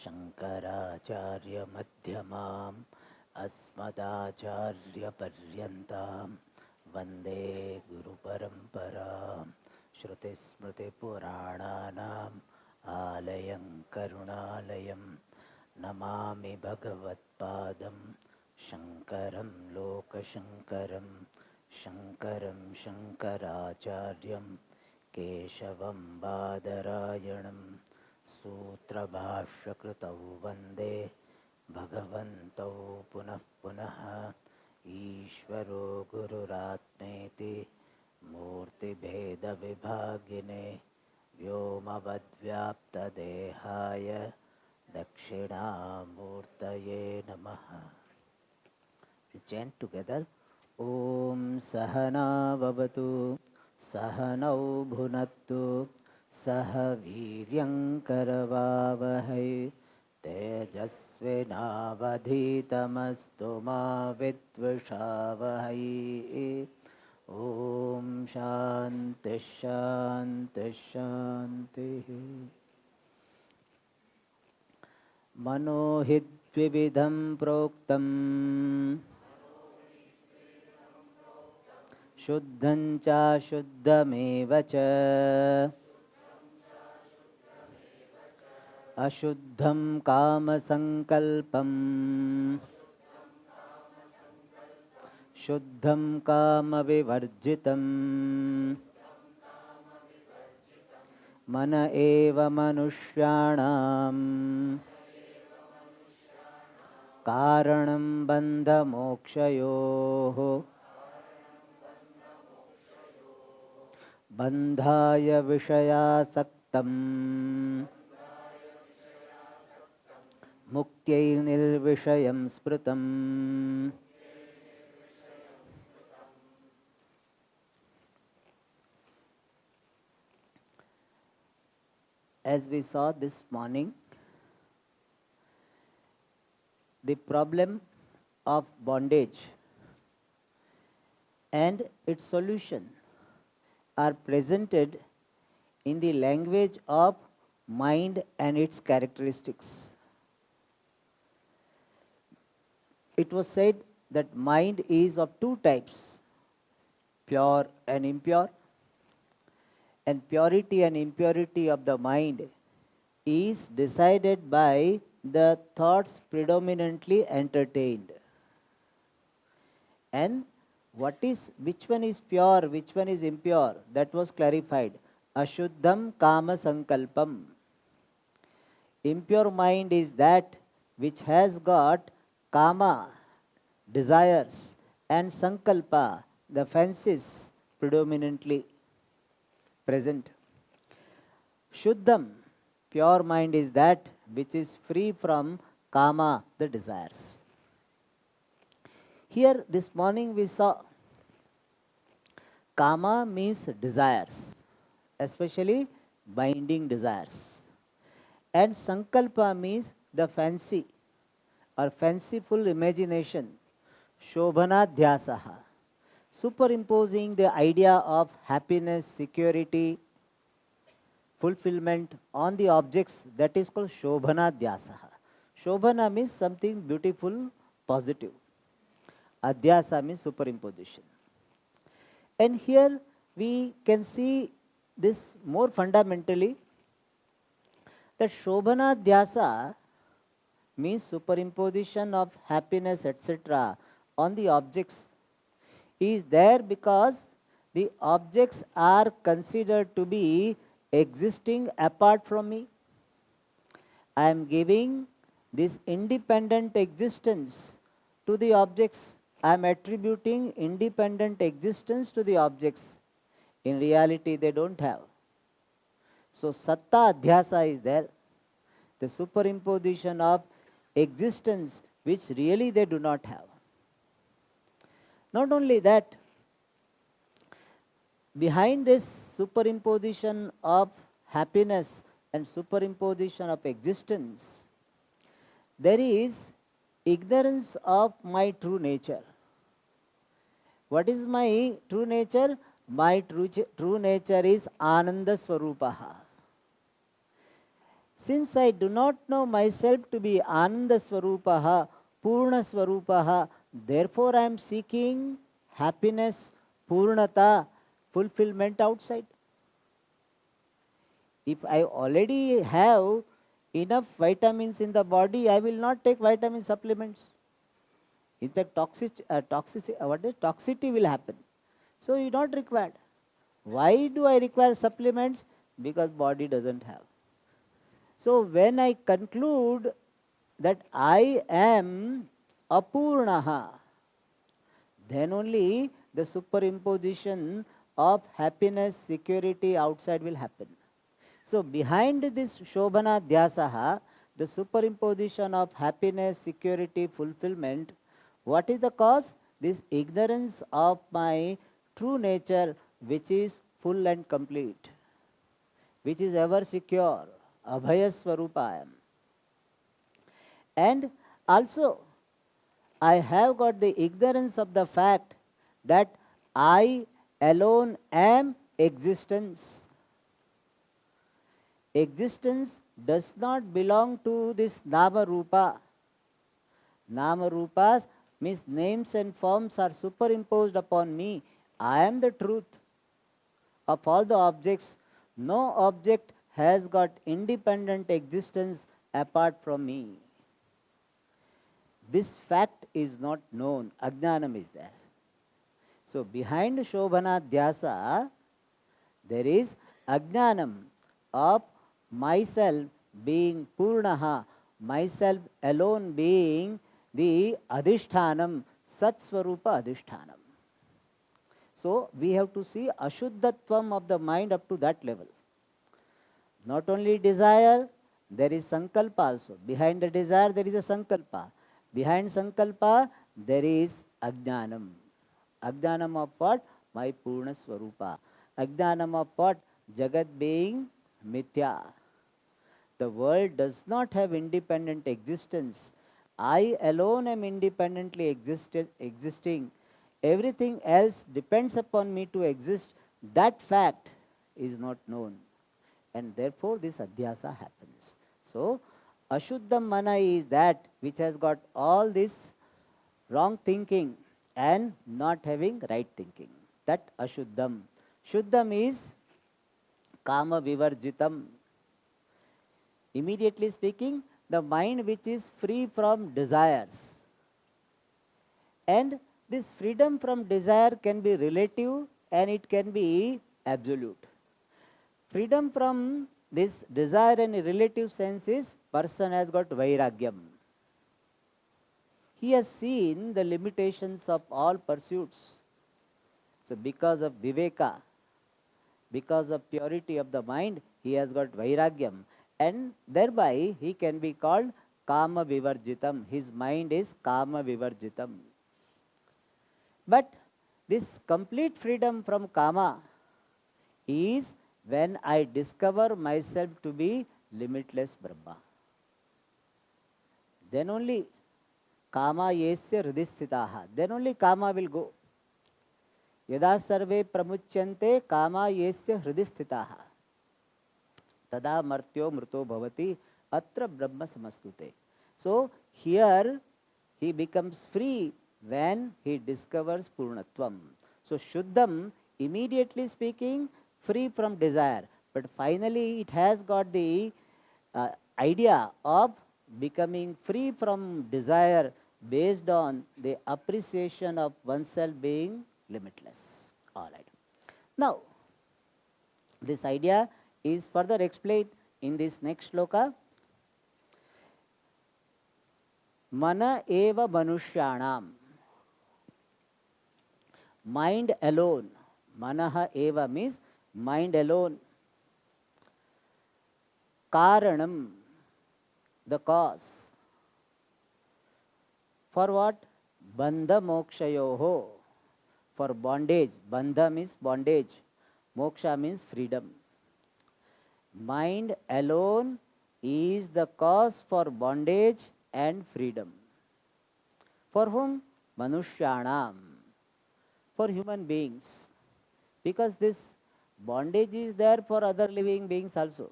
शङ्कराचार्यमध्यमाम् अस्मदाचार्यपर्यन्तां वन्दे गुरुपरम्परां श्रुतिस्मृतिपुराणानाम् आलयं करुणालयं नमामि भगवत्पादं शङ्करं लोकशङ्करं शङ्करं शङ्कराचार्यं केशवं बादरायणं सूत्रभाष्यकृतौ वन्दे भगवन्तौ पुनः पुनः ईश्वरो गुरुरात्मेति मूर्तिभेदविभागिने व्योमवद्व्याप्तदेहाय दक्षिणामूर्तये नमः. We chant together. Om Sahana Vavatu Sahanau Bhunattu Saha Viryam Karavavahai Tejasvinavadhitamastu ma vidvishavahai. Om Shanti Shanti Shanti. Manohidvividham proktam Shuddham cha shuddhameva cha Ashuddham kama sankalpam Shuddham kama vivarjitam Mana eva manushyanam Karanam bandha mokshayoho Bandhaya vishayasaktam Muktyai nirvishayam smritam. As we saw this morning, the problem of bondage and its solution are presented in the language of mind and its characteristics. It was said that mind is of two types, pure and impure, and purity and impurity of the mind is decided by the thoughts predominantly entertained. And which one is pure, which one is impure, that was clarified. Ashuddham kama sankalpam. Impure mind is that which has got kama, desires, and sankalpa, the fancies, predominantly present. Shuddham, pure mind is that which is free from kama, the desires. Here this morning we saw kama means desires, especially binding desires. And sankalpa means the fancy or fanciful imagination, shobhanadhyasaha, superimposing the idea of happiness, security, fulfillment on the objects, that is called shobhanadhyasaha. Shobhana means something beautiful, positive. Adhyasa means superimposition. And here we can see this more fundamentally, that shobhanadhyasa means superimposition of happiness, etc. on the objects is there because the objects are considered to be existing apart from me. I am giving this independent existence to the objects. I am attributing independent existence to the objects. In reality, they don't have. So, satta adhyasa is there, the superimposition of existence which really they do not have. Not only that, behind this superimposition of happiness and superimposition of existence, there is ignorance of my true nature. What is my true nature? My true nature is Ananda Swarupaha. Since I do not know myself to be Ananda Swarupaha, Purna Swarupaha, therefore I am seeking happiness, Purnata, fulfillment outside. If I already have enough vitamins in the body, I will not take vitamin supplements. In fact, toxicity will happen. So you not required. Why do I require supplements? Because body doesn't have. So when I conclude that I am apurnaha, then only the superimposition of happiness, security outside will happen. So behind this Shobhana Dhyasaha, the superimposition of happiness, security, fulfillment, what is the cause? This ignorance of my true nature, which is full and complete, which is ever secure, Abhaya Swarupayam. And also, I have got the ignorance of the fact that I alone am existence. Existence does not belong to this Nama Rupa. Nama Rupas means names and forms are superimposed upon me. I am the truth. Of all the objects, no object has got independent existence apart from me. This fact is not known. Ajnanam is there. So behind Shobhana Dhyasa, there is Ajnanam of myself being Purnaha, myself alone being the Adhishthanam, Satsvarupa Adhishthanam. So we have to see Ashuddhatvam of the mind up to that level. Not only desire, there is Sankalpa also. Behind the desire, there is a Sankalpa. Behind Sankalpa, there is Ajnanam. Ajnanam of what? My Purna Swarupa. Ajnanam of what? Jagat being Mithya. The world does not have independent existence. I alone am independently existing. Everything else depends upon me to exist. That fact is not known. And therefore this adhyasa happens. So, Ashuddham mana is that which has got all this wrong thinking and not having right thinking. That Ashuddham. Shuddham is Kama Vivarjitam. Immediately speaking, the mind which is free from desires. And this freedom from desire can be relative and it can be absolute. Freedom from this desire and relative sense is person has got vairagyam. He has seen the limitations of all pursuits. So because of viveka, because of purity of the mind, he has got vairagyam. And thereby he can be called kama vivarjitam. His mind is kama vivarjitam. But this complete freedom from kama is when I discover myself to be limitless Brahma. Then only kama yesya hridisthitaha. Then only kama will go. Yada sarve pramuchyante kama yesya hridisthitaha. Tada martyo mruto bhavati atra brahma samastute. So here he becomes free when he discovers Purnatvam. So Shuddham, immediately speaking, free from desire. But finally it has got the idea of becoming free from desire based on the appreciation of oneself being limitless. All right. Now, this idea is further explained in this next shloka. Mana eva manushyanam. Mind alone. Manaha eva means mind alone. Karanam, the cause. For what? Bandha mokshayoho. For bondage. Bandha means bondage. Moksha means freedom. Mind alone is the cause for bondage and freedom. For whom? Manushyanam. For human beings. Because this bondage is there for other living beings also.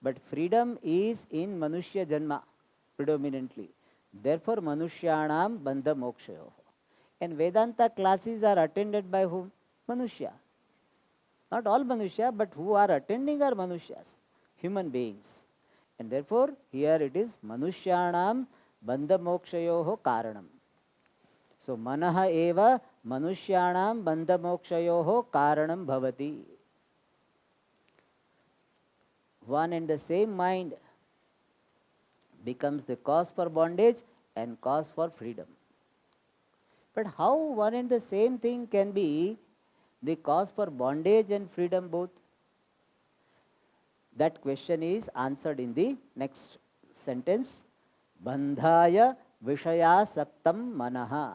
But freedom is in Manushya Janma predominantly. Therefore, Manushyanam Bandha Mokshayoh. And Vedanta classes are attended by whom? Manushya. Not all Manushya, but who are attending are Manushyas, human beings. And therefore, here it is Manushyanam Bandha Mokshayoho Karanam. So, Manaha eva Manushyanam Bandha Mokshayoho Karanam Bhavati. One and the same mind becomes the cause for bondage and cause for freedom. But how one and the same thing can be the cause for bondage and freedom both? That question is answered in the next sentence. Bandhaya Vishayasaktam Manaha.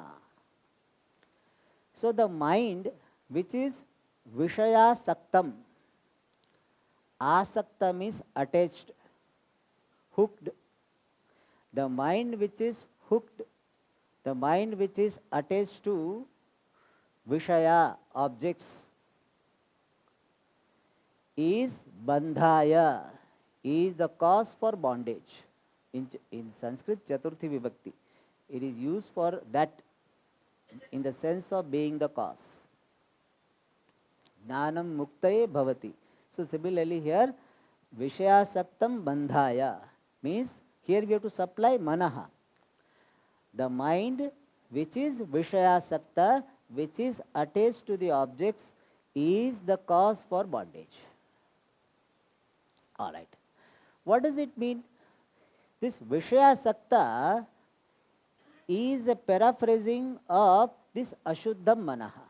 So the mind which is Vishayasaktam, Asakta means attached, hooked. The mind which is hooked, the mind which is attached to Vishaya, objects, is Bandhaya, is the cause for bondage. In Sanskrit, Chaturthi Vibhakti, it is used for that in the sense of being the cause. Jnanam Muktaye Bhavati. So similarly here, Vishayasaktam Bandhaya means here we have to supply Manaha. The mind which is Vishayasakta, which is attached to the objects, is the cause for bondage. Alright. What does it mean? This Vishayasakta is a paraphrasing of this Ashuddham Manaha,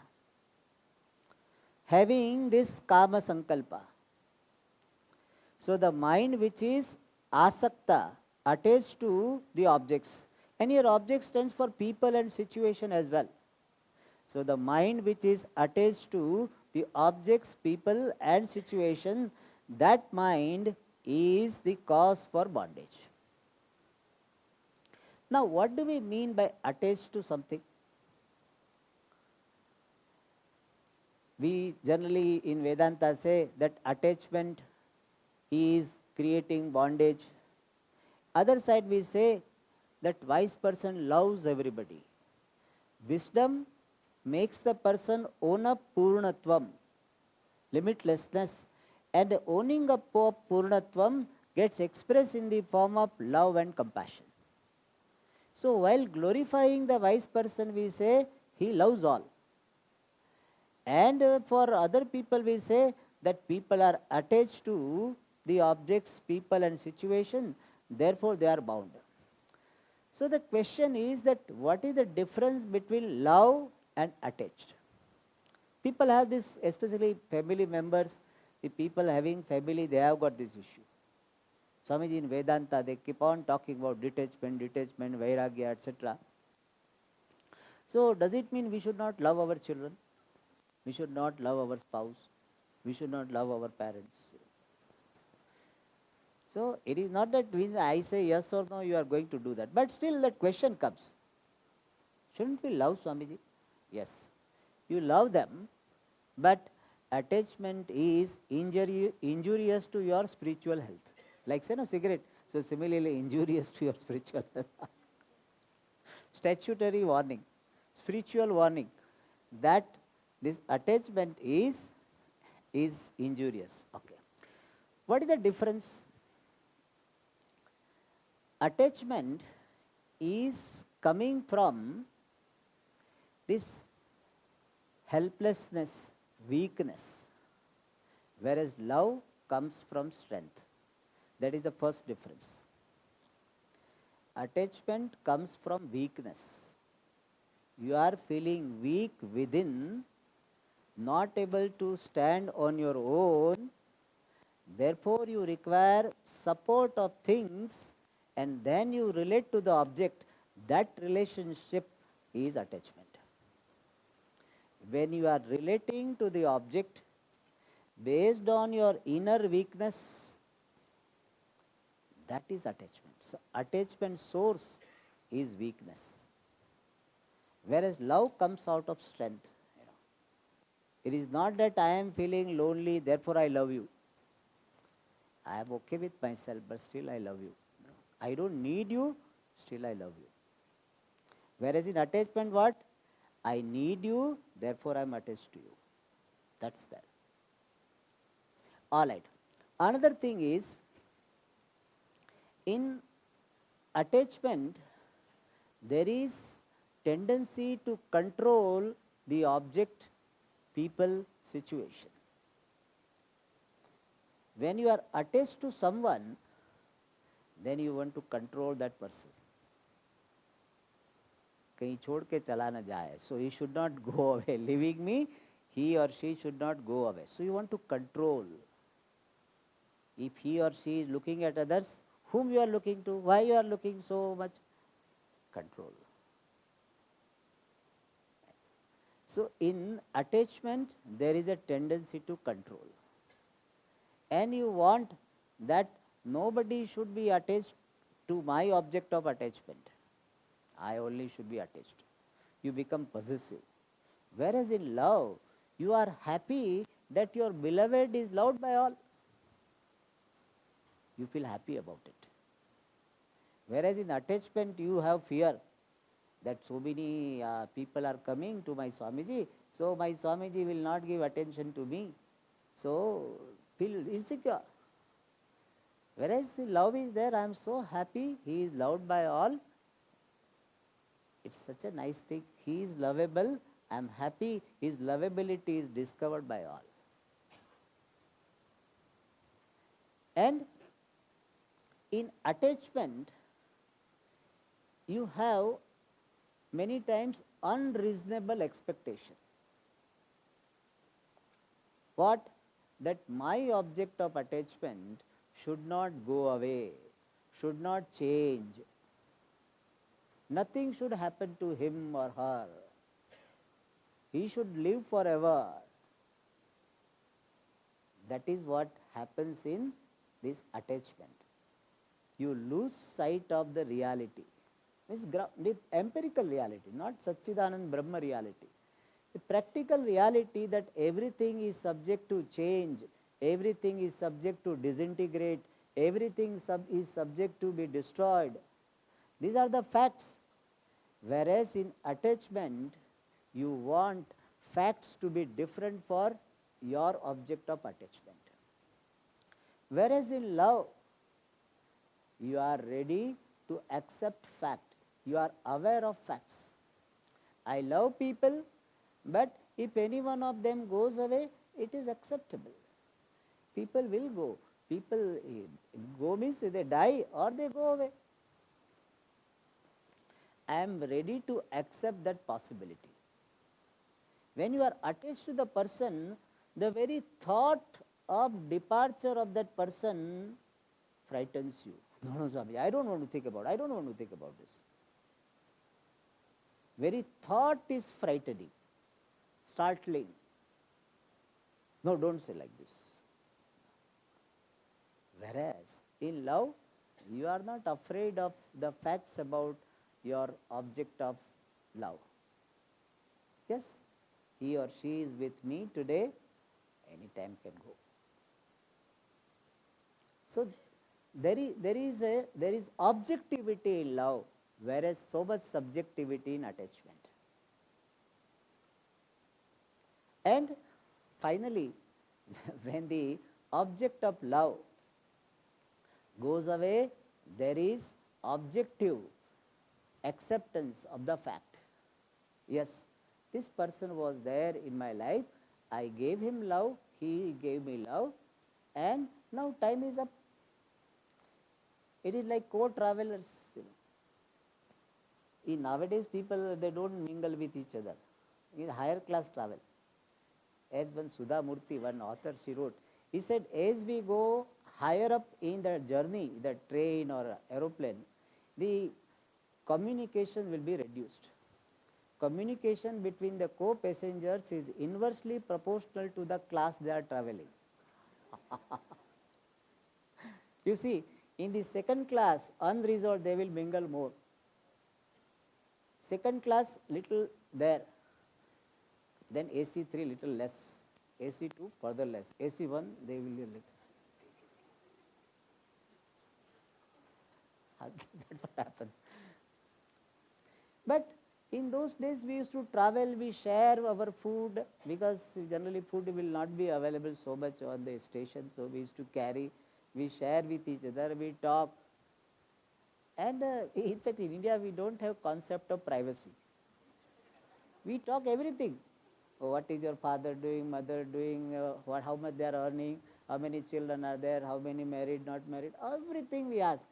having this Kama Sankalpa. So the mind which is Asakta, attached to the objects, and here object stands for people and situation as well. So the mind which is attached to the objects, people and situation, that mind is the cause for bondage. Now what do we mean by attached to something? We generally in Vedanta say that attachment is creating bondage. Other side we say that wise person loves everybody. Wisdom makes the person own up Purnatvam, limitlessness, and the owning up of Purnatvam gets expressed in the form of love and compassion. So while glorifying the wise person, we say he loves all. And for other people we say that people are attached to the objects, people and situation, therefore they are bound. So the question is that what is the difference between love and attached? People have this, especially family members, the people having family, they have got this issue. Swamiji in Vedanta, they keep on talking about detachment, vairagya, etc. So does it mean we should not love our children? We should not love our spouse? We should not love our parents? So it is not that when I say yes or no, you are going to do that. But still that question comes. Shouldn't we love Swamiji? Yes. You love them, but attachment is injurious to your spiritual health. Like say no cigarette, so similarly injurious to your spiritual health. Statutory warning, spiritual warning, that this attachment is injurious. Okay. What is the difference? Attachment is coming from this helplessness, weakness, whereas love comes from strength. That is the first difference. Attachment comes from weakness. You are feeling weak within, not able to stand on your own, therefore you require support of things, and then you relate to the object. That relationship is attachment. When you are relating to the object based on your inner weakness, that is attachment. So attachment source is weakness, whereas love comes out of strength. It is not that I am feeling lonely, therefore I love you. I am okay with myself, but still I love you. I don't need you, still I love you. Whereas in attachment, what? I need you, therefore I am attached to you. That's that. All right. Another thing is, in attachment, there is tendency to control the object, people, situation. When you are attached to someone, then you want to control that person. कहीं छोड़ के चला न जाए. So he should not go away. Leaving me, he or she should not go away. So you want to control. If he or she is looking at others, whom you are looking to, why you are looking so much? Control. So in attachment, there is a tendency to control. And you want that nobody should be attached to my object of attachment. I only should be attached. You become possessive. Whereas in love, you are happy that your beloved is loved by all. You feel happy about it. Whereas in attachment, you have fear that so many people are coming to my Swamiji, so my Swamiji will not give attention to me. So feel insecure. Whereas love is there, I am so happy, he is loved by all. It's such a nice thing. He is lovable, I am happy, his lovability is discovered by all. And in attachment, you have many times unreasonable expectation. What? That my object of attachment should not go away, should not change. Nothing should happen to him or her. He should live forever. That is what happens in this attachment. You lose sight of the reality. Means empirical reality, not Satchidanand Brahma reality. The practical reality that everything is subject to change, everything is subject to disintegrate, everything is subject to be destroyed. These are the facts. Whereas in attachment, you want facts to be different for your object of attachment. Whereas in love, you are ready to accept fact. You are aware of facts. I love people, but if any one of them goes away, it is acceptable. People will go. People go means they die or they go away. I am ready to accept that possibility. When you are attached to the person, the very thought of departure of that person frightens you. No, Swami, I don't want to think about this. Very thought is frightening, startling. No, don't say like this. Whereas in love, you are not afraid of the facts about your object of love. Yes, he or she is with me today, any time can go. So there is objectivity in love, whereas so much subjectivity in attachment. And finally, when the object of love goes away, there is objective acceptance of the fact. Yes, this person was there in my life, I gave him love, he gave me love, and now time is up. It is like co-travelers. In nowadays people, they don't mingle with each other. It is higher class travel. As one Sudha Murthy, one author, she wrote, he said, as we go higher up in the journey, the train or aeroplane, the communication will be reduced. Communication between the co-passengers is inversely proportional to the class they are traveling. You see, in the second class, unresolved, they will mingle more. Second class, little there. Then AC3, little less. AC2, further less. AC1, they will be little. That's what happens. But in those days we used to travel, we share our food because generally food will not be available so much on the station. So we used to carry, we share with each other, we talk. And in fact in India we don't have concept of privacy. We talk everything. Oh, what is your father doing, mother doing, how much they are earning, how many children are there, how many married, not married, everything we ask.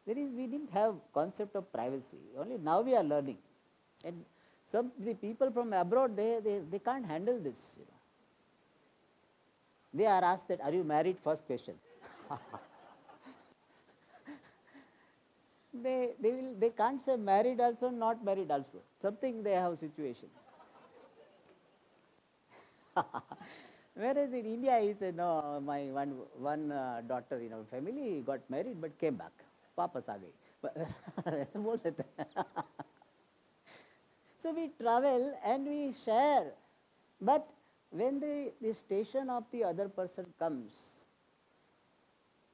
We didn't have concept of privacy. Only now we are learning. And the people from abroad, they can't handle this. They are asked that, are you married? First question. They can't say married also, not married also. Something they have situation. Whereas in India, he said, no, my one daughter in our family got married but came back. Papas aa gayi. बोल देते हैं. So we travel and we share. But when the station of the other person comes,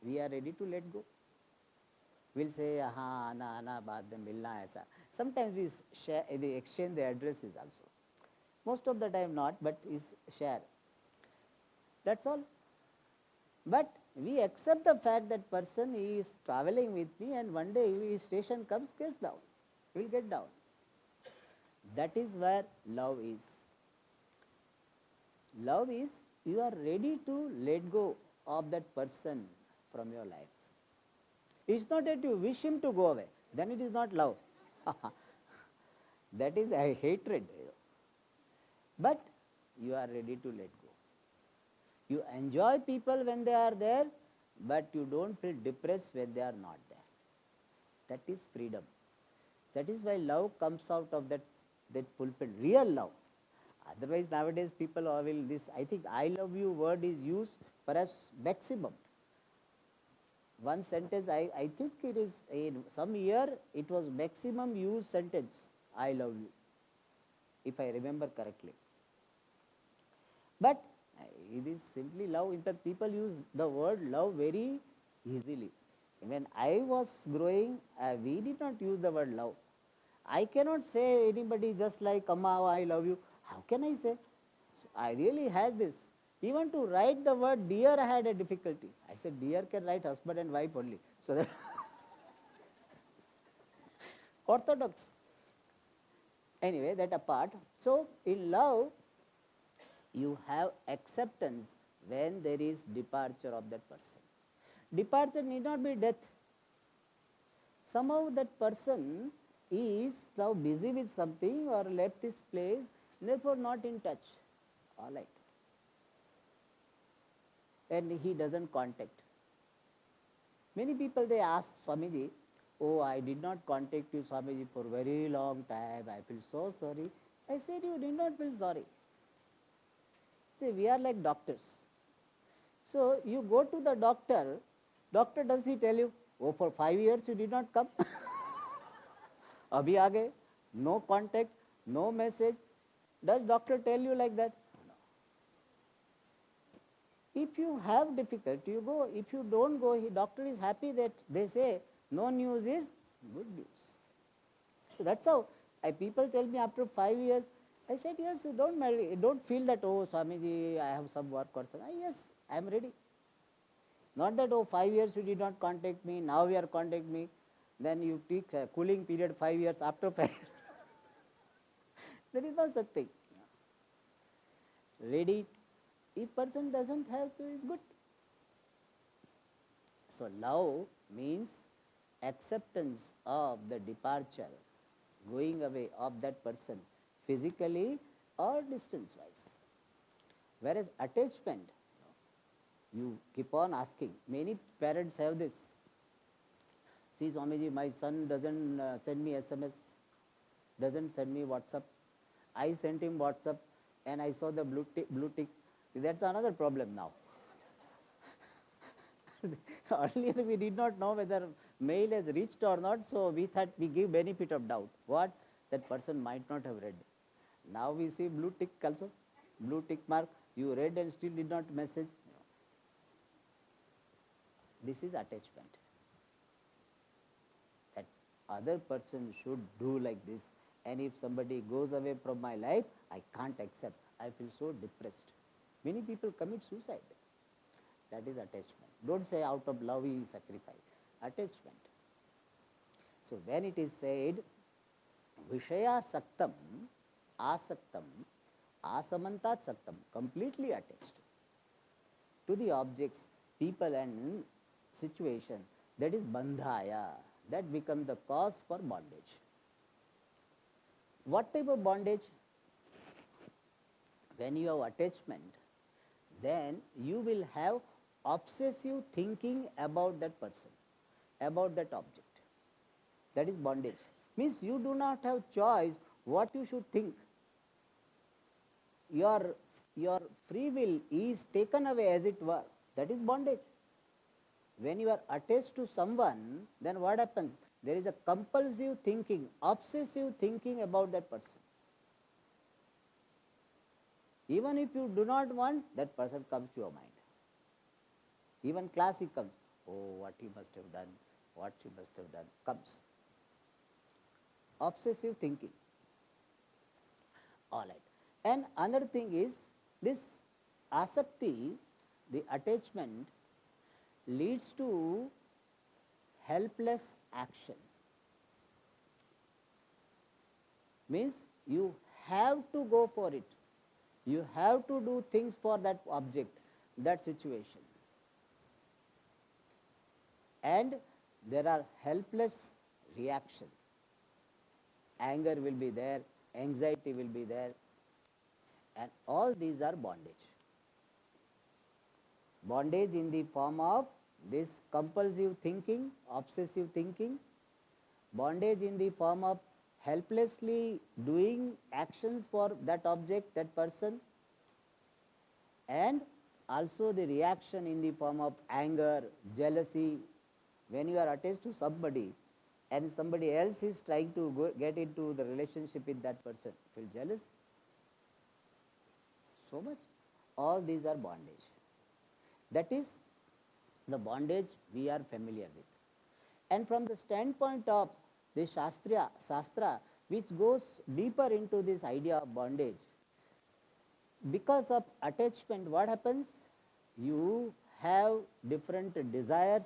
we are ready to let go. We'll say, हाँ आना बाद में मिलना ऐसा. Sometimes we share, the exchange the addresses also. Most of the time not, but is share. That's all. But we accept the fact that person is traveling with me and one day his station comes, gets down. He will get down. That is where love is. Love is you are ready to let go of that person from your life. It's not that you wish him to go away. Then it is not love. That is a hatred. But you are ready to let go. You enjoy people when they are there, but you don't feel depressed when they are not there. That is freedom. That is why love comes out of that fulfilled, real love. Otherwise, nowadays people will this. I think "I love you" word is used perhaps maximum. One sentence, I think it is in some year it was maximum used sentence. I love you, if I remember correctly. But it is simply love. In fact, people use the word love very easily. When I was growing, we did not use the word love. I cannot say anybody just like Amma, I love you. How can I say? So I really had this. Even to write the word dear, I had a difficulty. I said dear can write husband and wife only. So that orthodox. Anyway, that apart. So in love, you have acceptance when there is departure of that person. Departure need not be death. Somehow that person is now busy with something or left this place, therefore not in touch. All right. And he doesn't contact. Many people they ask Swamiji, oh, I did not contact you, Swamiji, for very long time. I feel so sorry. I said, you did not feel sorry. See, we are like doctors. So you go to the doctor, does he tell you, oh, for 5 years you did not come? Abhi aage, no contact, no message. Does doctor tell you like that? No. If you have difficulty, you go. If you don't go, doctor is happy that they say no news is good news. So that's how people tell me after 5 years, I said, yes, don't feel that, oh, Swamiji, I have some work or something. Yes, I am ready. Not that, oh, 5 years you did not contact me, now you are contacting me. Then you take a cooling period 5 years after 5 years. There is no such thing. Ready. If person doesn't have to, it's good. So love means acceptance of the departure, going away of that person, physically or distance wise. Whereas attachment, you keep on asking. Many parents have this. See, Swamiji, my son doesn't send me SMS, doesn't send me WhatsApp. I sent him WhatsApp and I saw the blue tick. That's another problem now. Earlier we did not know whether mail has reached or not, so we thought we give benefit of doubt. What? That person might not have read. Now we see blue tick also, blue tick mark. You read and still did not message. This is attachment. other person should do like this, and if somebody goes away from my life, I can't accept. I feel so depressed. Many people commit suicide. That is attachment. Don't say out of love he sacrifice. Attachment. So when it is said Vishaya Saktam, Asaktam, Asamantat Saktam, completely attached to the objects, people and situation, that is bandhaya, that becomes the cause for bondage. What type of bondage? When you have attachment, then you will have obsessive thinking about that person, about that object. That is bondage. Means you do not have choice what you should think. Your free will is taken away as it were. That is bondage. When you are attached to someone, then what happens? There is a compulsive thinking, obsessive thinking about that person. Even if you do not want, that person comes to your mind. Even classic comes, oh, what he must have done, what she must have done, comes. Obsessive thinking. All right. And another thing is, this asakti, the attachment, leads to helpless action. Means you have to go for it. You have to do things for that object, that situation. And there are helpless reactions. Anger will be there, anxiety will be there, and all these are bondage. Bondage in the form of this compulsive thinking, obsessive thinking, bondage in the form of helplessly doing actions for that object, that person, and also the reaction in the form of anger, jealousy. When you are attached to somebody and somebody else is trying to get into the relationship with that person, feel jealous? So much. All these are bondage. That is the bondage we are familiar with. And from the standpoint of the Shastra, which goes deeper into this idea of bondage, because of attachment, what happens? You have different desires.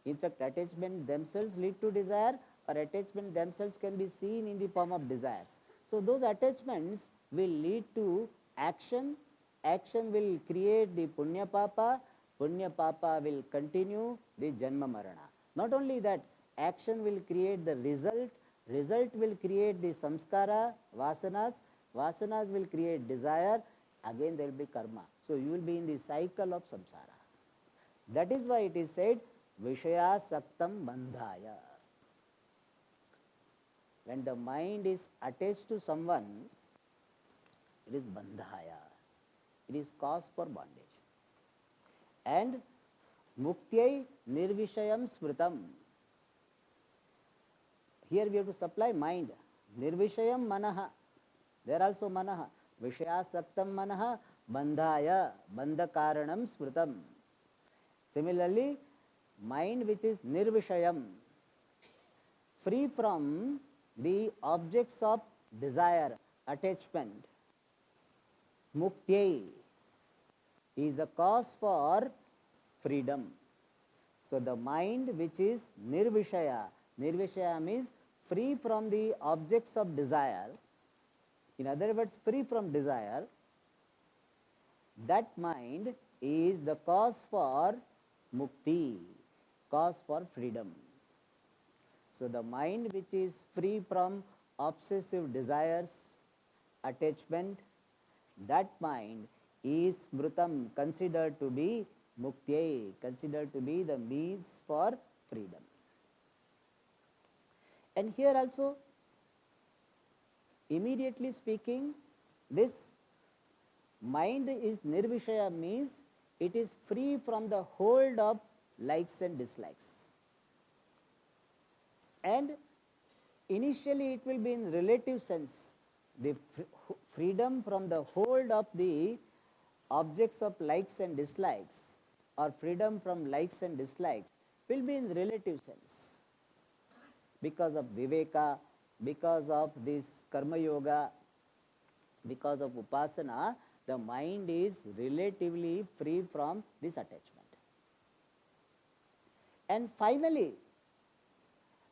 In fact, attachment themselves lead to desire, or attachment themselves can be seen in the form of desires. So those attachments will lead to action. Action will create the punya papa will continue the janma marana. Not only that, action will create the result will create the samskara, vasanas will create desire, again there will be karma. So you will be in the cycle of samsara. That is why it is said, Vishaya Saktam Bandhaya. When the mind is attached to someone, it is bandhaya. It is cause for bondage. And Muktyai Nirvishayam Smritam. Here we have to supply mind. Nirvishayam Manaha. There also Manaha. Vishaya Saktam Manaha Bandhaya. Bandhakaranam Smritam. Similarly, mind which is Nirvishayam, free from the objects of desire, attachment. Muktyai is the cause for freedom. So the mind which is Nirvishaya, Nirvishaya means free from the objects of desire, in other words, free from desire, that mind is the cause for mukti, cause for freedom. So the mind which is free from obsessive desires, attachment, that mind is smrutam, considered to be muktya, considered to be the means for freedom. And here also, immediately speaking, this mind is nirvishaya means it is free from the hold of likes and dislikes. And initially it will be in relative sense. The freedom from the hold of the objects of likes and dislikes, or freedom from likes and dislikes, will be in relative sense. because of viveka, because of this karma yoga, because of upasana, the mind is relatively free from this attachment. And finally,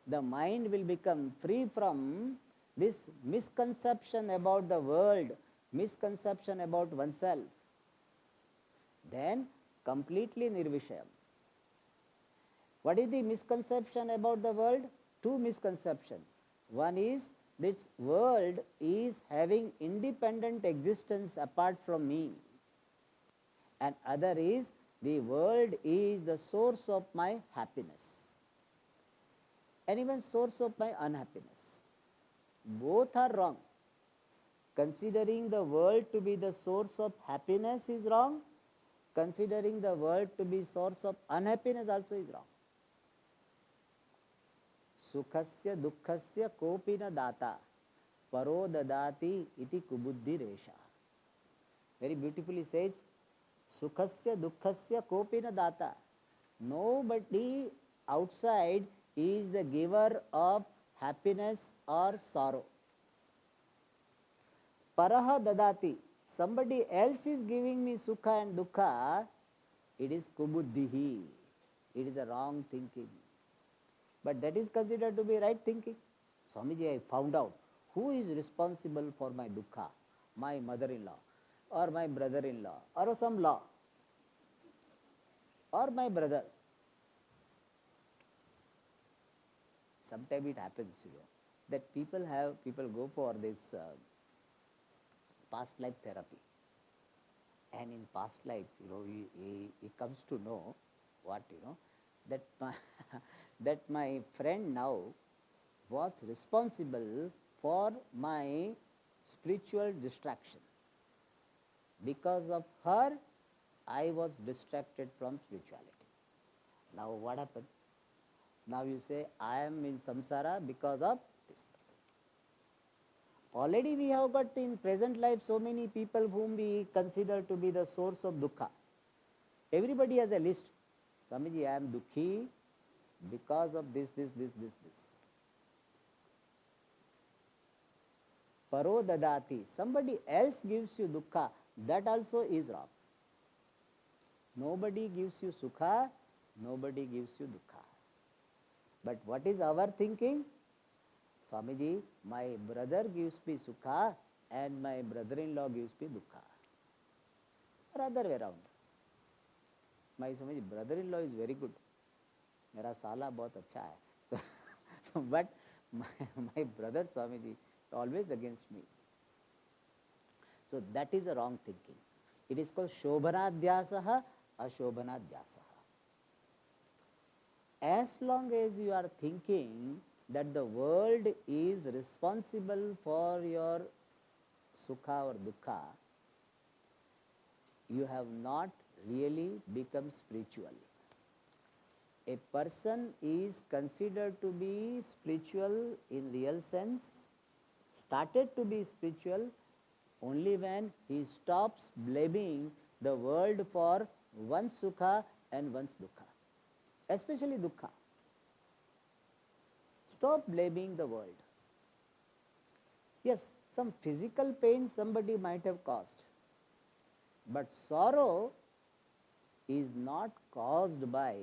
the mind will become free from this misconception about the world, misconception about oneself. Then completely nirvishayam. What is the misconception about the world? Two misconceptions. One is this world is having independent existence apart from me. And other is the world is the source of my happiness and even source of my unhappiness. Both are wrong. Considering the world to be the source of happiness is wrong. Considering the world to be source of unhappiness also is wrong. Sukhasya dukkhasya kopi na data paro dadati iti kubuddhi resha. Very beautifully says, Sukhasya dukkhasya kopi na data. Nobody outside is the giver of happiness or sorrow. Paraha dadati. Somebody else is giving me sukha and dukkha. It is kubuddhihi. It is a wrong thinking. But that is considered to be right thinking. Swamiji, I found out who is responsible for my dukkha. My mother-in-law, or my brother-in-law, or some law, or my brother. Sometimes it happens, that people go for this past life therapy. And in past life, he comes to know what, that my, that my friend now was responsible for my spiritual distraction. Because of her, I was distracted from spirituality. Now what happened? Now you say, I am in samsara because of this person. Already we have got in present life so many people whom we consider to be the source of dukkha. Everybody has a list. Swamiji, I am dukhi because of this. Paro dadati. Somebody else gives you dukkha. That also is wrong. Nobody gives you sukha. Nobody gives you dukkha. But what is our thinking? Swamiji, my brother gives me sukha and my brother-in-law gives me dukkha. Or other way around. My Swamiji, brother-in-law is very good. Mera sala bahut acha hai. So, but my brother Swamiji always against me. So that is a wrong thinking. It is called shobhanadhyasaha, ashobhanadhyasaha. As long as you are thinking that the world is responsible for your sukha or dukkha, you have not really become spiritual. A person is considered to be spiritual in real sense, started to be spiritual only when he stops blaming the world for one's sukha and one's dukkha, especially dukkha. Stop blaming the world. Yes, some physical pain somebody might have caused, but sorrow is not caused by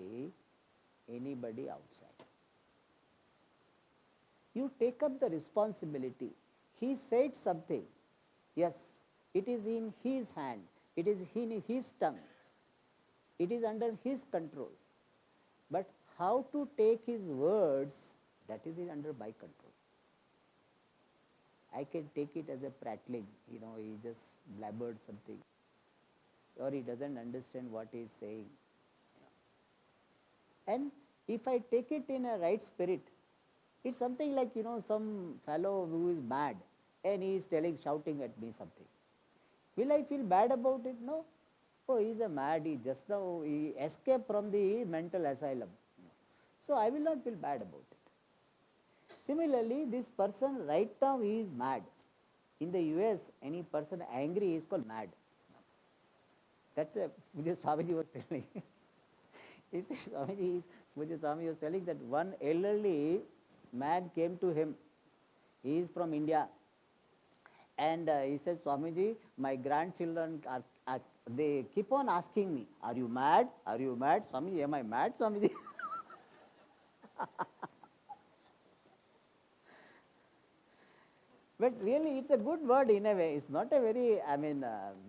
anybody outside. You take up the responsibility. He said something. Yes, it is in his hand. It is in his tongue. It is under his control. But how to take his words, that is under my control. I can take it as a prattling. He just blabbered something. Or he doesn't understand what he is saying. And if I take it in a right spirit, it's something like, some fellow who is mad and he is shouting at me something. Will I feel bad about it? No. Oh, he is a mad, he escaped from the mental asylum. So I will not feel bad about it. Similarly, this person right now he is mad. In the US, any person angry is called mad. That's Puja Swamiji was telling. He said, Swamiji was telling that one elderly man came to him. He is from India. And he says, Swamiji, my grandchildren they keep on asking me, are you mad? Are you mad? Swamiji, am I mad, Swamiji? But really, it's a good word in a way. It's not a very,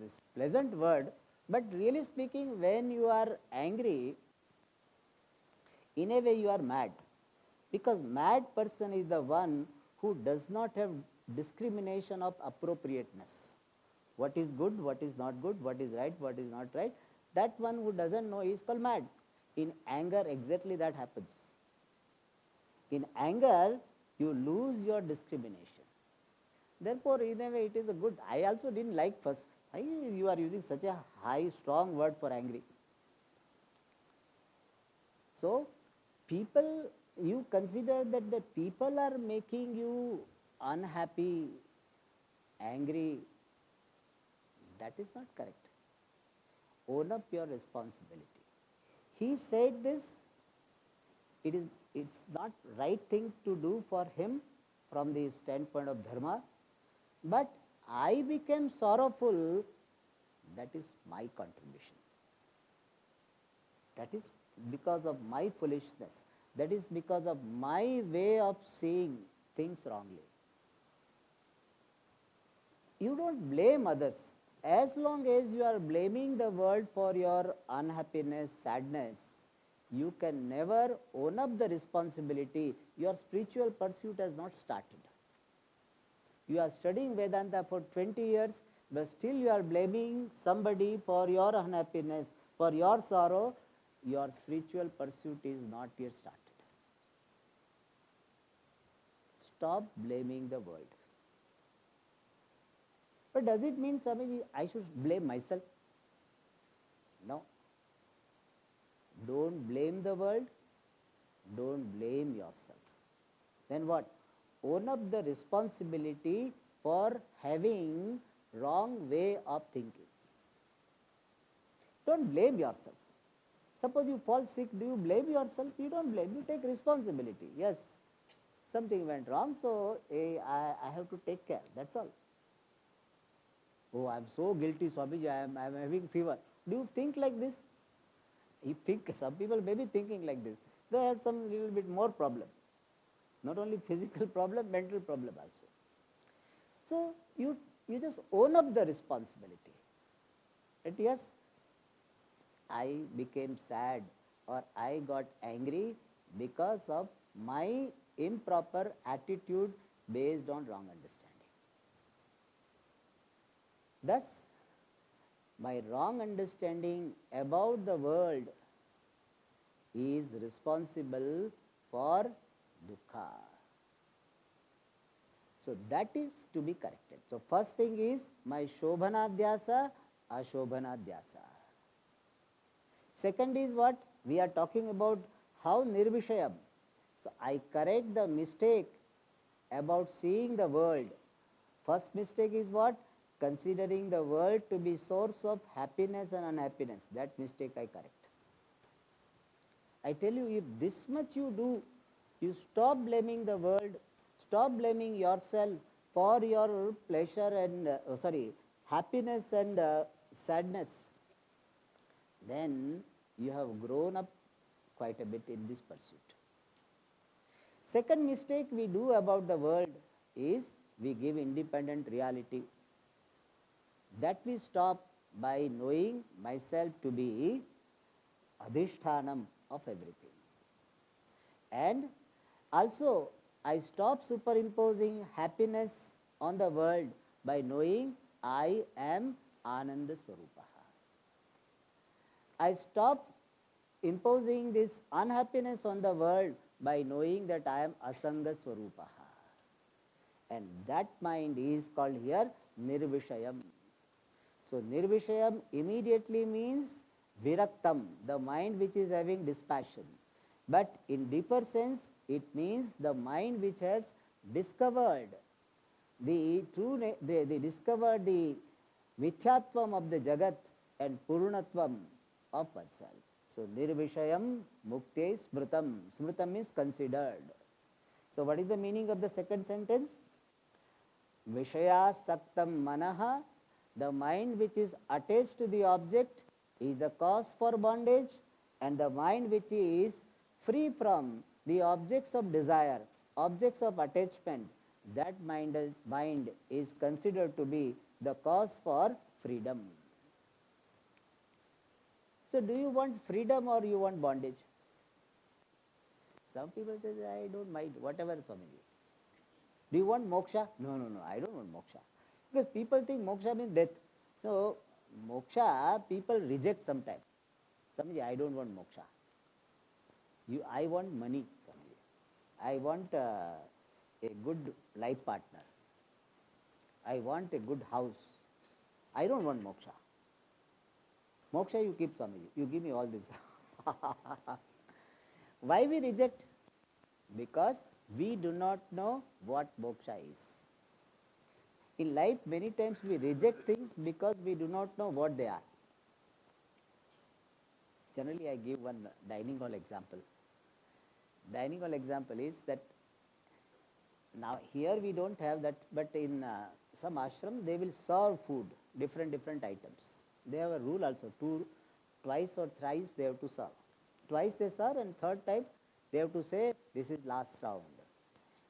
this pleasant word. But really speaking, when you are angry, in a way you are mad. Because mad person is the one who does not have discrimination of appropriateness. What is good, what is not good, what is right, what is not right. That one who doesn't know is called mad. In anger, exactly that happens. In anger, you lose your discrimination. Therefore, in a way, it is a good. I also didn't like first. Why you are using such a high, strong word for angry? So, people, you consider that the people are making you unhappy, angry. That is not correct. Own up your responsibility. He said this. It's not right thing to do for him from the standpoint of dharma. But I became sorrowful, that is my contribution. That is because of my foolishness. That is because of my way of seeing things wrongly. You don't blame others. As long as you are blaming the world for your unhappiness, sadness, you can never own up the responsibility. Your spiritual pursuit has not started. You are studying Vedanta for 20 years, but still you are blaming somebody for your unhappiness, for your sorrow. Your spiritual pursuit is not yet started. Stop blaming the world. But does it mean, Swamiji, I should blame myself? No. Don't blame the world. Don't blame yourself. Then what? Own up the responsibility for having wrong way of thinking. Don't blame yourself. Suppose you fall sick, do you blame yourself? You don't blame, you take responsibility. Yes, something went wrong, so I have to take care, that's all. Oh, I am so guilty, Swamiji, I am having fever. Do you think like this? You think, some people may be thinking like this. They have some little bit more problem. Not only physical problem, mental problem also. So, you just own up the responsibility. That yes, I became sad or I got angry because of my improper attitude based on wrong understanding. Thus, my wrong understanding about the world is responsible for dukkha. So that is to be corrected. So first thing is my shobhanadhyasa, ashobhanadhyasa. Second is what? We are talking about how nirvishayam. So I correct the mistake about seeing the world. First mistake is what? Considering the world to be source of happiness and unhappiness. That mistake I correct. I tell you, if this much you do, you stop blaming the world, stop blaming yourself for your pleasure and, happiness and sadness, then you have grown up quite a bit in this pursuit. Second mistake we do about the world is we give independent reality. That we stop by knowing myself to be adhishthanam of everything. And also, I stop superimposing happiness on the world by knowing I am Ananda Swarupaha. I stop imposing this unhappiness on the world by knowing that I am Asanga Swarupaha. And that mind is called here Nirvishayam. So Nirvishayam immediately means Viraktam, the mind which is having dispassion. But in deeper sense, it means the mind which has discovered the true, they discovered the Mithyatvam of the Jagat and Purnatvam of oneself. So Nirvishayam Mukte Smritam. Smritam means considered. So what is the meaning of the second sentence? Vishayasaktam manaha, the mind which is attached to the object is the cause for bondage, and the mind which is free from the objects of desire, objects of attachment, that mind is considered to be the cause for freedom. So do you want freedom or you want bondage? Some people say, I don't mind, whatever, Swamiji. Do you want moksha? No, no, no, I don't want moksha. Because people think moksha means death. So, moksha people reject sometimes. Swamiji, I don't want moksha. I want money, Swamiji. I want a good life partner. I want a good house. I don't want moksha. Moksha you keep, Swamiji. You give me all this. Why we reject? Because we do not know what moksha is. In life, many times we reject things because we do not know what they are. Generally, I give one dining hall example. Dining hall example is that now here we don't have that, but in some ashram they will serve food, different items. They have a rule also, twice or thrice they have to serve. Twice they serve and third time they have to say this is last round.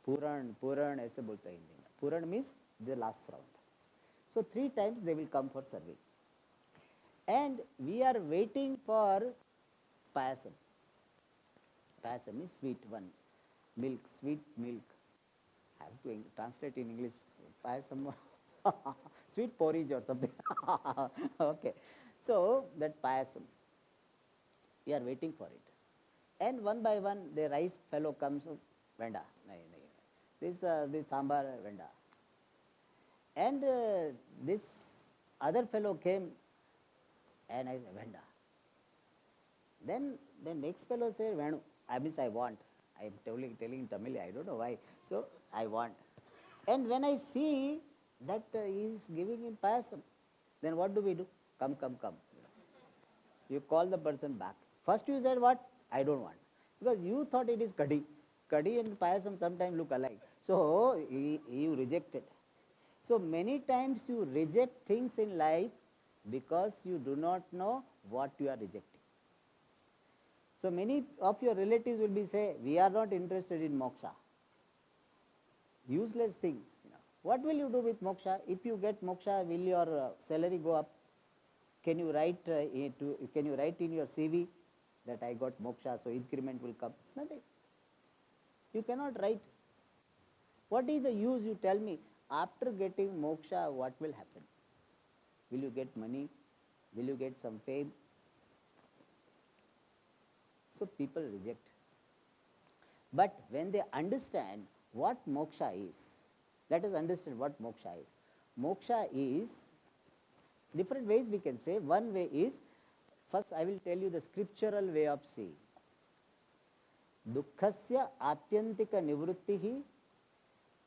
Puran, aise bolte hai Hindi mein. Puran means the last round. So 3 times they will come for serving. And we are waiting for payasam. Payasam is sweet one. Milk, sweet milk. I have to translate in English. Payasam, sweet porridge or something. Okay. So that payasam, we are waiting for it. And one by one the rice fellow comes, venda. This sambar venda. And this other fellow came and I said, venda. Then the next fellow said, Venu, I want. I am telling in Tamil, I don't know why. So I want. And when I see that he is giving him payasam, then what do we do? Come. You call the person back. First you said what? I don't want. Because you thought it is kadhi. Kadhi and payasam sometimes look alike. So you rejected. So many times you reject things in life because you do not know what you are rejecting. So many of your relatives will be say, we are not interested in moksha. Useless things. What will you do with moksha? If you get moksha, will your salary go up? Can you write in your CV that I got moksha, so increment will come? Nothing. You cannot write. What is the use, you tell me? After getting moksha, what will happen? Will you get money? Will you get some fame? So people reject. But when they understand what moksha is, let us understand what moksha is. Moksha is, different ways we can say. One way is, first I will tell you the scriptural way of saying. Dukkhasya atyantika nivrittihi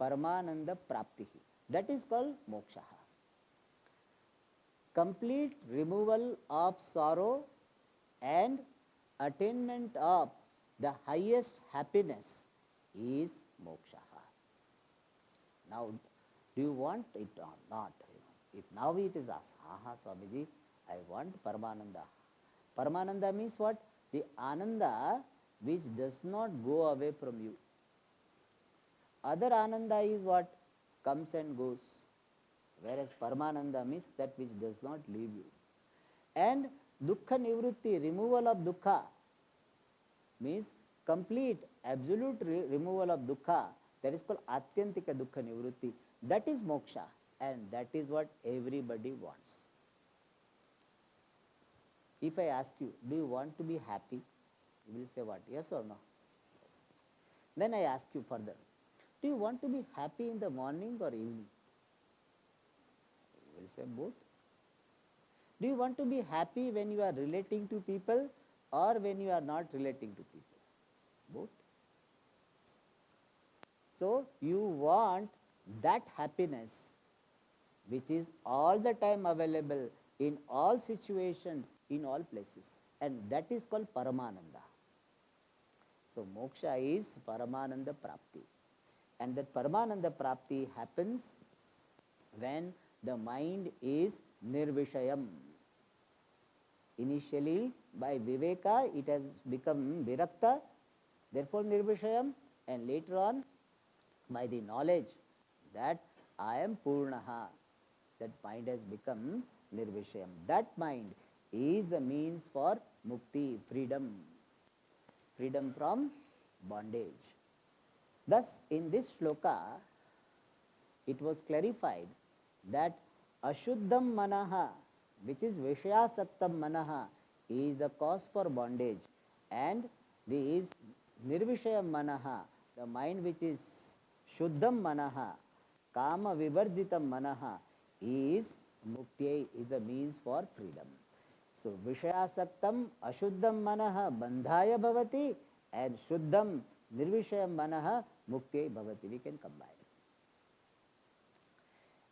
paramananda praptihi. That is called moksha. Complete removal of sorrow and attainment of the highest happiness is moksha. Now, do you want it or not? If now it is asked, Swamiji, I want Paramananda. Paramananda means what? The Ananda which does not go away from you. Other Ananda is what? Comes and goes. Whereas Paramananda means that which does not leave you. And Dukkha Nivritti, removal of Dukkha, means complete, absolute removal of Dukkha. That is called Atyantika Dukkha Nivritti. That is moksha, and that is what everybody wants. If I ask you, do you want to be happy? You will say what? Yes or no? Yes. Then I ask you further, do you want to be happy in the morning or evening? You will say both. Do you want to be happy when you are relating to people or when you are not relating to people? Both. So you want that happiness which is all the time available in all situations, in all places, and that is called Paramananda. So moksha is Paramananda Prapti. And that Paramananda Prapti happens when the mind is nirvishayam. Initially, by Viveka, it has become Virakta, therefore Nirvishayam, and later on, by the knowledge that I am Purnaha, that mind has become Nirvishayam. That mind is the means for Mukti, freedom, freedom from bondage. Thus, in this shloka, it was clarified that Ashuddham Manaha, which is Vishayasaktam Manaha, is the cause for bondage, and this Nirvishayam Manaha, the mind which is Shuddham Manaha, Kama Vivarjitam Manaha, is Mukti, is the means for freedom. So, Vishayasaktam Ashuddham Manaha Bandhaya Bhavati, and Shuddham Nirvishayam Manaha Mukti Bhavati. We can combine.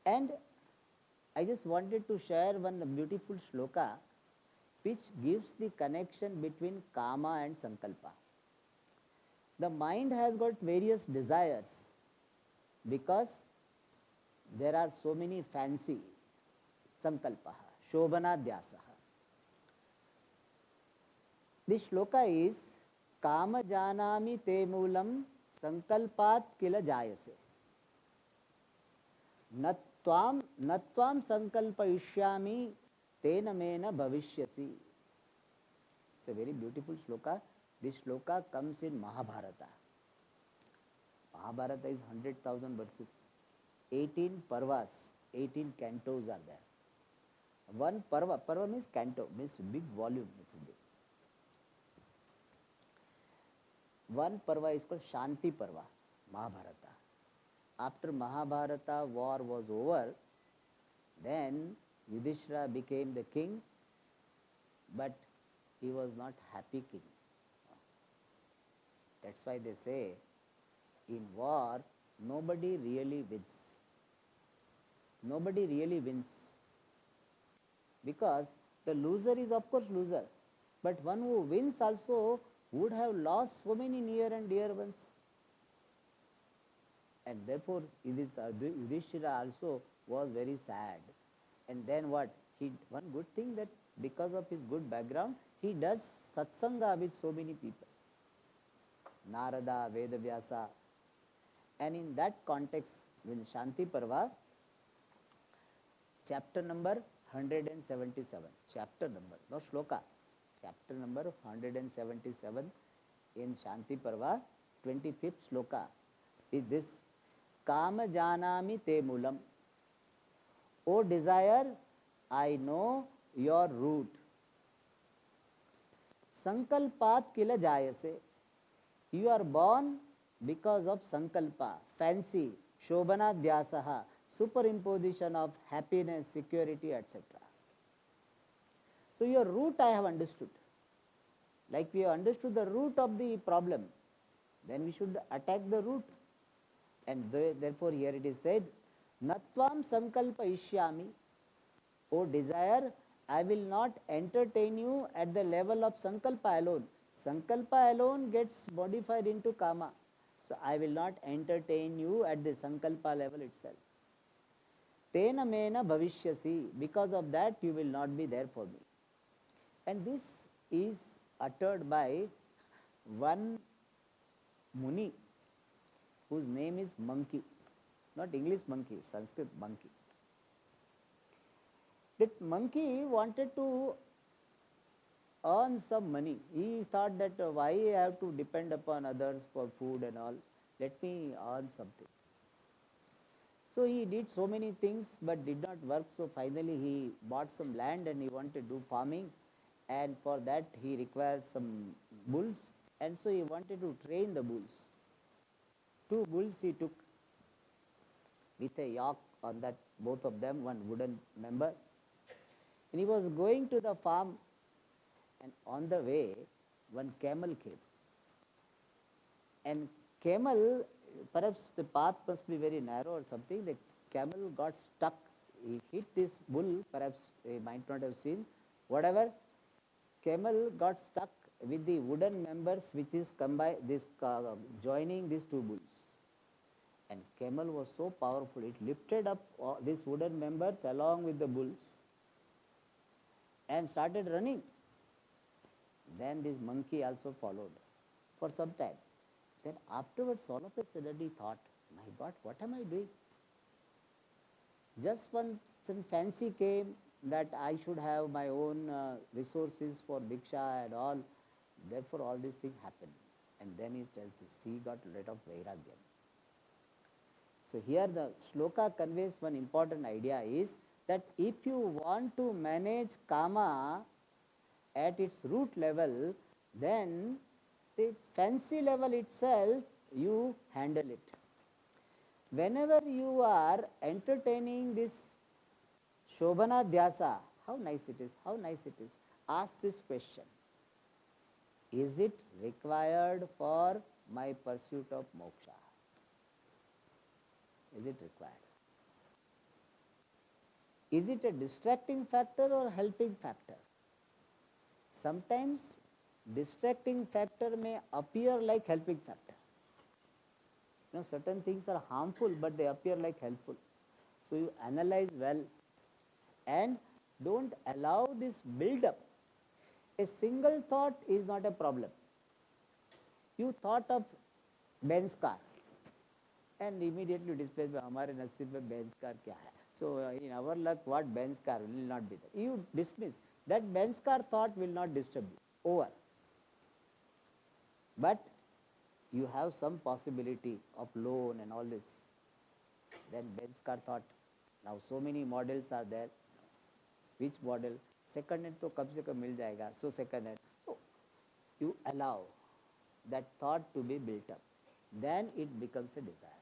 And I just wanted to share one beautiful shloka which gives the connection between Kama and Sankalpa. The mind has got various desires because there are so many fancy Sankalpa, Shobhanadhyasaha. This shloka is Kama janami te moolam sankalpat kila jayase. Natvam sankalpayishyami tena mena bhavishyasi. It's a very beautiful shloka. This shloka comes in Mahabharata. Mahabharata is 100,000 verses. 18 parvas, 18 cantos are there. One parva means canto, means big volume it will be. One parva is called Shanti Parva, Mahabharata. After Mahabharata war was over, then Yudhishthira became the king, but he was not happy king. That's why they say, in war, nobody really wins. Nobody really wins. Because the loser is of course loser, but one who wins also would have lost so many near and dear ones. And therefore, Yudhishthira also was very sad. And then what? One good thing that because of his good background, he does satsanga with so many people. Narada, Vedavyasa. And in that context, in Shanti Parva, chapter number 177, chapter number, no shloka, chapter number 177 in Shanti Parva, 25th shloka is this: Kama janami te moolam. O desire, I know your root. Sankalpat kila jayase. You are born because of sankalpa, fancy, shobhanadhyasaha, superimposition of happiness, security, etc. So your root I have understood. Like we have understood the root of the problem, then we should attack the root. And therefore here it is said, Natvam sankalpa ishyami. O desire, I will not entertain you at the level of sankalpa alone. Sankalpa alone gets modified into kama. So I will not entertain you at the sankalpa level itself. Tena mena bhavishyasi. Because of that you will not be there for me. And this is uttered by one Muni whose name is Monkey. Not English monkey, Sanskrit monkey. That monkey wanted to earn some money. He thought that why I have to depend upon others for food and all. Let me earn something. So he did so many things but did not work. So finally he bought some land and he wanted to do farming. And for that he requires some bulls. And so he wanted to train the bulls. 2 bulls he took with a yoke on that, both of them, one wooden member. And he was going to the farm, and on the way one camel came. And camel, perhaps the path must be very narrow or something, the camel got stuck. He hit this bull, perhaps he might not have seen, whatever. Camel got stuck with the wooden members which is joining these 2 bulls. And camel was so powerful, it lifted up these wooden members along with the bulls and started running. Then this monkey also followed for some time. Then afterwards, all of a sudden he thought, my God, what am I doing? Just one some fancy came that I should have my own resources for bhiksha and all. Therefore, all these things happened. And then he tells this, he got rid of vairagya. So here the shloka conveys one important idea is that if you want to manage kama at its root level, then the fancy level itself you handle it. Whenever you are entertaining this Shobhana Dhyasa, how nice it is, how nice it is, ask this question. Is it required for my pursuit of moksha? Is it required? Is it a distracting factor or helping factor? Sometimes distracting factor may appear like helping factor. You know, certain things are harmful, but they appear like helpful. So you analyze well and don't allow this build up. A single thought is not a problem. You thought of Benz car and immediately displayed by hamare nasib mein Benz car kya hai. So in our luck, what Benz car will not be there. You dismiss. That Benz car thought will not disturb you. Over. But you have some possibility of loan and all this. Then Benz car thought, now so many models are there. Which model? Second hand to kam se kam mil jayega. So second hand. So you allow that thought to be built up. Then it becomes a desire.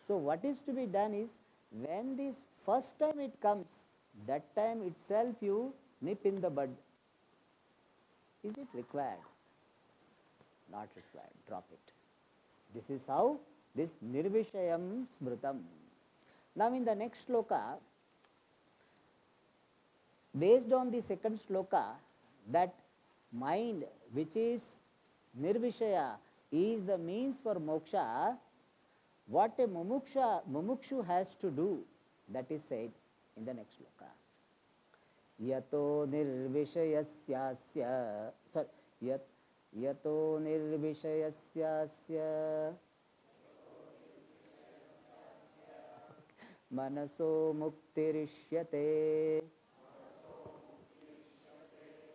So what is to be done is, when this first time it comes, that time itself you nip in the bud. Is it required? Not required. Drop it. This is how this nirvishayam smritam. Now in the next shloka, based on the second shloka, that mind which is nirvishaya is the means for moksha, what a mumukshu has to do, that is said in the next shloka. Yato nirvishayasyasya, yato nirvishayasyasya manaso muktirishyate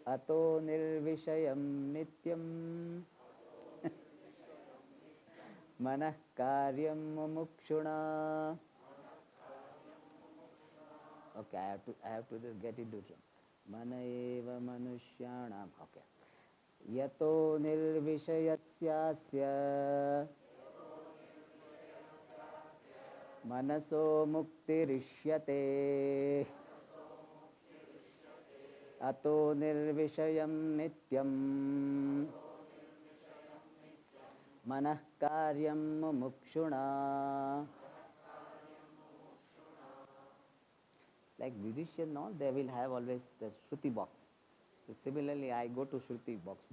ato nirvishayam nityam manah karyam mumukshuna. Okay, I have to just get into it. Mana eva manushyanam. Okay. Yato nirvishayasyasya manaso muktirishyate ato nirvishayam nityam manah karyam mumukshuna. Like musicians, no, they will have always the Shruti box. So similarly, I go to Shruti box.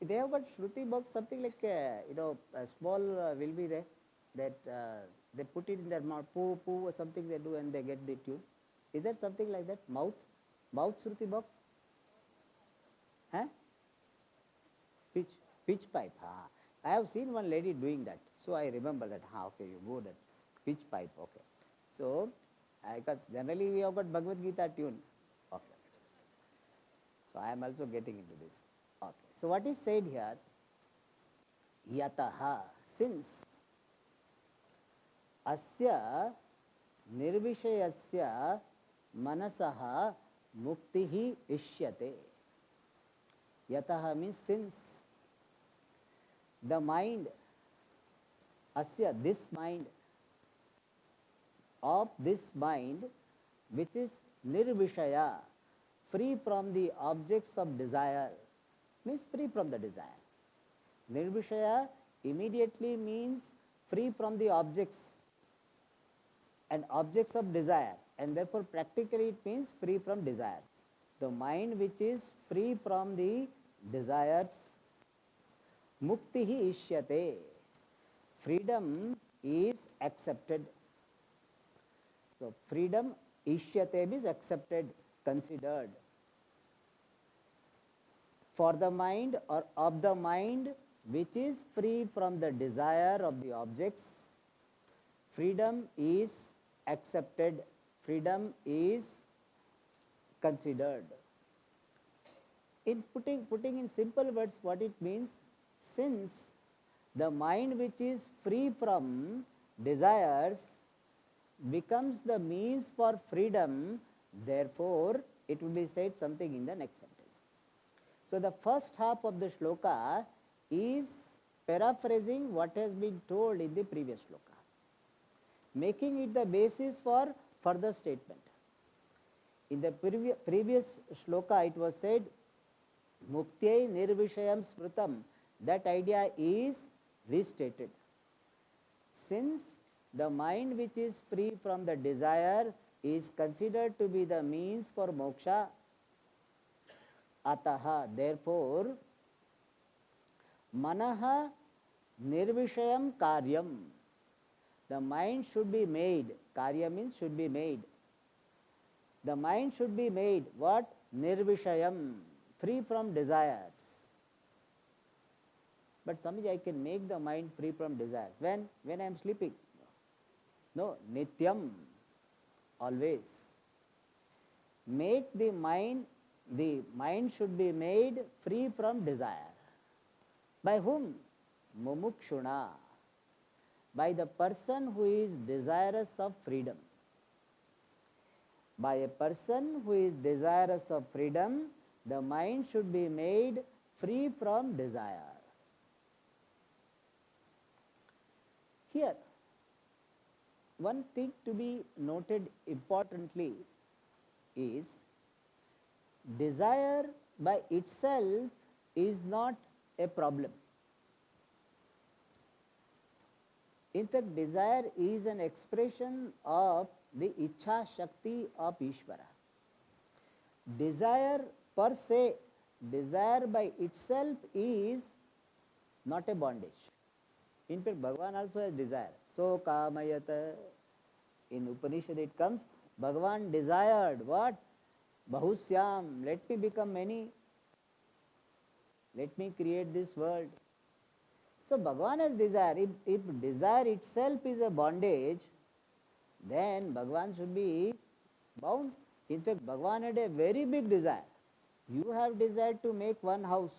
They have got Shruti box, something like, a small will be there, that they put it in their mouth, poo, poo, or something they do and they get the tune. Is that something like that? Mouth Shruti box? Huh? Pitch pipe. I have seen one lady doing that. So I remember that. Okay, you go that. Pitch pipe, okay. So, because generally we have got Bhagavad Gita tune. Okay. So I am also getting into this. Okay. So what is said here? Yataha, since asya nirvishayasya manasaha muktihi ishyate. Yataha means since the mind, asya, this mind, of this mind which is nirvishaya, free from the objects of desire, means free from the desire. Nirvishaya immediately means free from the objects and objects of desire, and therefore practically it means free from desires. The mind which is free from the desires, muktihi ishyate, freedom is accepted. So, freedom ishyate means accepted, considered. For the mind or of the mind which is free from the desire of the objects, freedom is accepted, freedom is considered. In putting in simple words what it means, since the mind which is free from desires becomes the means for freedom, therefore it will be said something in the next sentence. So, the first half of the shloka is paraphrasing what has been told in the previous shloka, making it the basis for further statement. In the previous shloka it was said, Muktye nirvishayam smritam, that idea is restated. Since the mind which is free from the desire is considered to be the means for moksha, ataha, therefore, manaha nirvishayam karyam, the mind should be made, karya means should be made. The mind should be made what? Nirvishayam, free from desires. But Swamiji, I can make the mind free from desires. When I am sleeping. No, nityam, always. Make the mind should be made free from desire. By whom? Mumukshuna, by the person who is desirous of freedom. By a person who is desirous of freedom, the mind should be made free from desire. Here, one thing to be noted importantly is, desire by itself is not a problem. In fact, desire is an expression of the Ichha Shakti of Ishvara. Desire per se, desire by itself is not a bondage. In fact, Bhagavan also has desire. So kamayata. In Upanishad it comes, Bhagavan desired what? Bahusyam, let me become many. Let me create this world. So Bhagavan has desire. If desire itself is a bondage, then Bhagavan should be bound. In fact, Bhagavan had a very big desire. You have desired to make one house,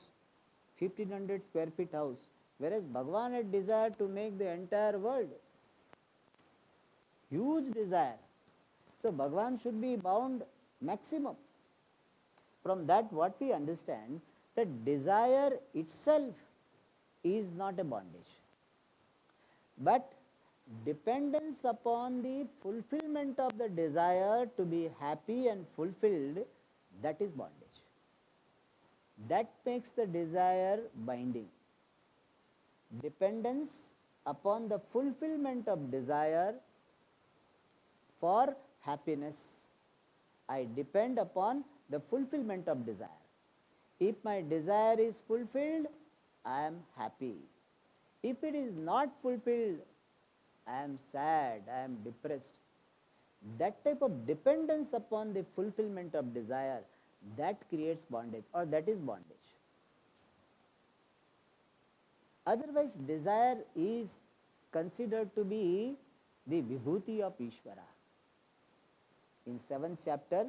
1500 square feet house, whereas Bhagavan had desired to make the entire world. Huge desire. So Bhagavan should be bound maximum. From that what we understand, that desire itself is not a bondage, but dependence upon the fulfillment of the desire to be happy and fulfilled, that is bondage. That makes the desire binding. Dependence upon the fulfillment of desire for happiness. I depend upon the fulfillment of desire. If my desire is fulfilled, I am happy. If it is not fulfilled, I am sad, I am depressed. That type of dependence upon the fulfillment of desire, that creates bondage, or that is bondage. Otherwise, desire is considered to be the vibhuti of Ishvara. In 7th chapter,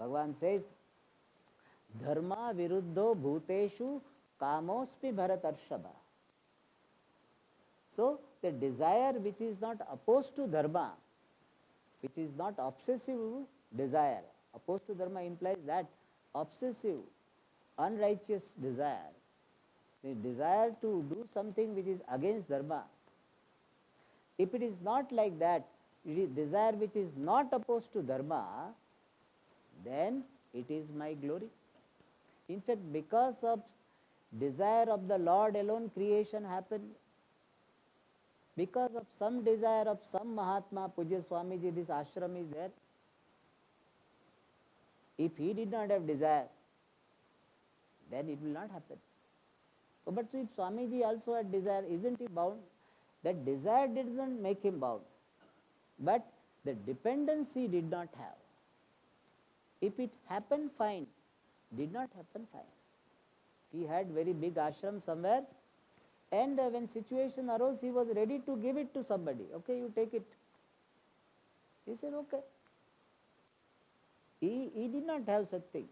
Bhagavan says, Dharma viruddho bhuteshu kamospi bharatarshava. So, the desire which is not opposed to dharma, which is not obsessive desire. Opposed to dharma implies that obsessive, unrighteous desire, the desire to do something which is against dharma. If it is not like that, it is desire which is not opposed to dharma, then it is my glory. In fact, because of desire of the Lord alone, creation happened. Because of some desire of some Mahatma, Pujya Swamiji, this ashram is there. If he did not have desire, then it will not happen. But if Swamiji also had desire, isn't he bound? That desire doesn't make him bound, but the dependency did not have. If it happened, fine. Did not happen, fine. He had very big ashram somewhere, and when situation arose, he was ready to give it to somebody. Okay, you take it. He said, okay. He did not have such thing.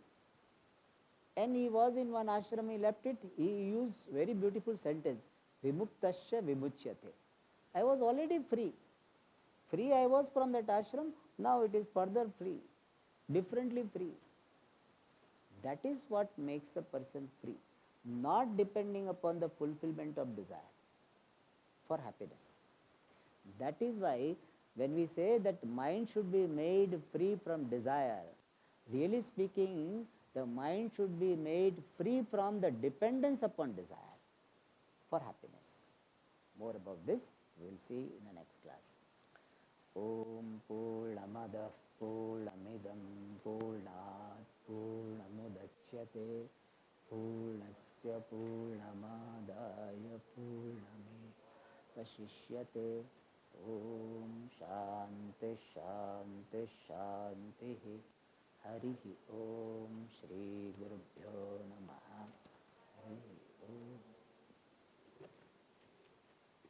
And he was in one ashram, he left it. He used very beautiful sentence, Vimuktasya vimuchyate. I was already free. Free I was from that ashram, now it is further free, differently free. That is what makes the person free, not depending upon the fulfillment of desire for happiness. That is why when we say that mind should be made free from desire, really speaking, the mind should be made free from the dependence upon desire for happiness. More about this we will see in the next class. Om Purnamadah Purnamidam Purnat Purnamudachyate Purnasya Purnamadaya Purnamevashishyate. Om Shanti Shanti Shanti. Hari Om Shri Gurubhyo Namaha. Hari Om.